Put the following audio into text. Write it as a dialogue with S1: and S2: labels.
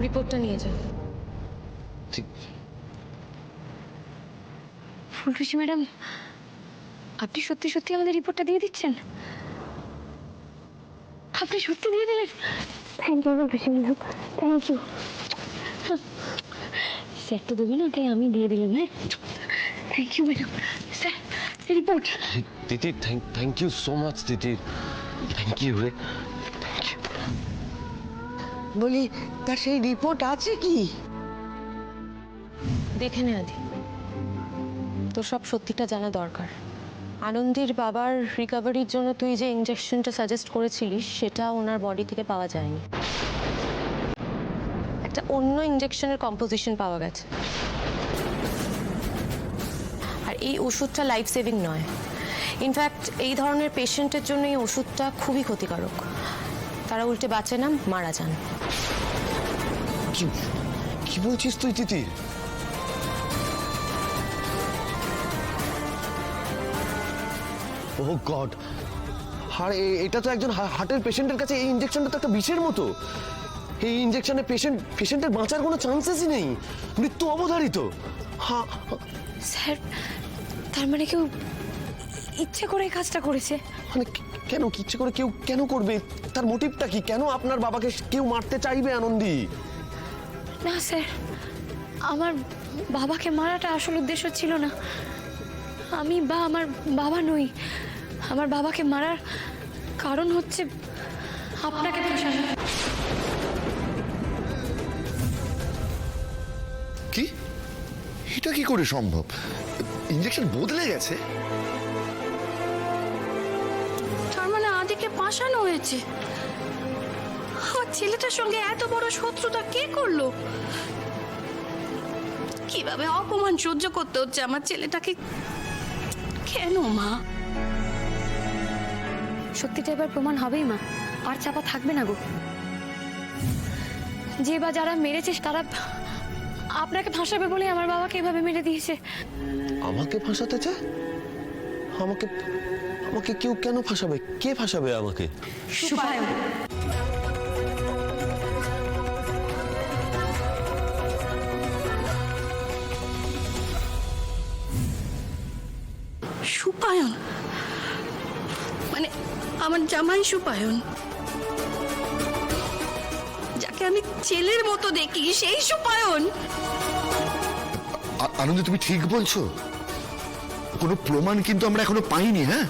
S1: রিপোর্টটা নিয়ে যান।
S2: ঠিক।
S1: ফুলটুসি ম্যাডাম, আপনি সত্যি সত্যি আমাদের রিপোর্টটা দিয়ে দিচ্ছেন? আপনি সত্যি দিয়ে দিলেন? Thank you Phultusi madam, thank you. Sir তো দেবেন না, তাই আমি দিয়ে দিলাম। হ্যাঁ, thank you madam. Sir, report.
S2: Tithi, thank you so much Tithi, thank you রে, থ্যাংক ইউ।
S3: বলি, তার সেই রিপোর্ট আছে কি?
S1: দেখে নে আদি, তোর সব সত্যিটা জানা দরকার। আনন্দের বাবার রিকভারির জন্য তুই যে ইঞ্জেকশনটা সাজেস্ট করেছিলিস সেটা ওনার বডি থেকে পাওয়া যায়নি। একটা অন্য ইঞ্জেকশনের কম্পোজিশন পাওয়া গেছে। আর এই ওষুধটা লাইফ সেভিং নয়। ইনফ্যাক্ট এই ধরনের পেশেন্টের জন্য এই ওষুধটা খুবই ক্ষতিকারক। তারা উল্টে বাঁচে না, মারা যান।
S2: কি বলছিস তুই তিথি? ও গড, আর এটা তো একজন হার্টের পেশেন্টের কাছে এই ইনজেকশনটা তো একটা বিষের মতো। এই ইনজেকশনে পেশেন্টের বাঁচার কোনো চান্সেসই নেই, মৃত্যু অবধারিত।
S1: স্যার, তার মানে কেউ ইচ্ছে করে এই কাজটা করেছে?
S2: মানে কেন, ইচ্ছে করে কেউ কেন করবে? তার মোটিভটা কি? কেন আপনার বাবাকে কেউ মারতে চাইবে আনন্দী?
S1: না স্যার, আমার বাবাকে মারাটা আসল উদ্দেশ্য ছিল না। আমি বা আমার বাবা নই। আমার বাবাকে মারার কারণ হচ্ছে আপনাকে ফাঁসানো।
S4: কি? এটা কি করে সম্ভব? ইঞ্জেকশন বদলে গেছে?
S5: তার মানে আদিকে ফাঁসানো হয়েছে। আমার ছেলেটার সঙ্গে এত বড় শত্রুতা কে করলো? কিভাবে অপমান সহ্য করতে হচ্ছে আমার ছেলেটাকে? কেন মা?
S1: সত্যিটা এবার প্রমাণ হবেই মা, আর চাপা থাকবে না গো। যে বা যারা মেরেছে তারা আপনাকে ফাঁসাবে বলে আমার বাবাকে এভাবে মেরে দিয়েছে।
S2: আমাকে ফাঁসাতে চায়? আমাকে আমাকে কেউ কেন ফাঁসাবে? কে ফাঁসাবে আমাকে?
S1: সুপায়ন।
S5: সুপায়ন? মানে আমার জামাই সুপায়ন, যাকে আমি ছেলের মতো দেখি, সেই সুপায়ন?
S4: আনন্দ, তুমি ঠিক বলছো। কোনো প্রমাণ কিন্তু আমরা এখনো পাইনি। হ্যাঁ,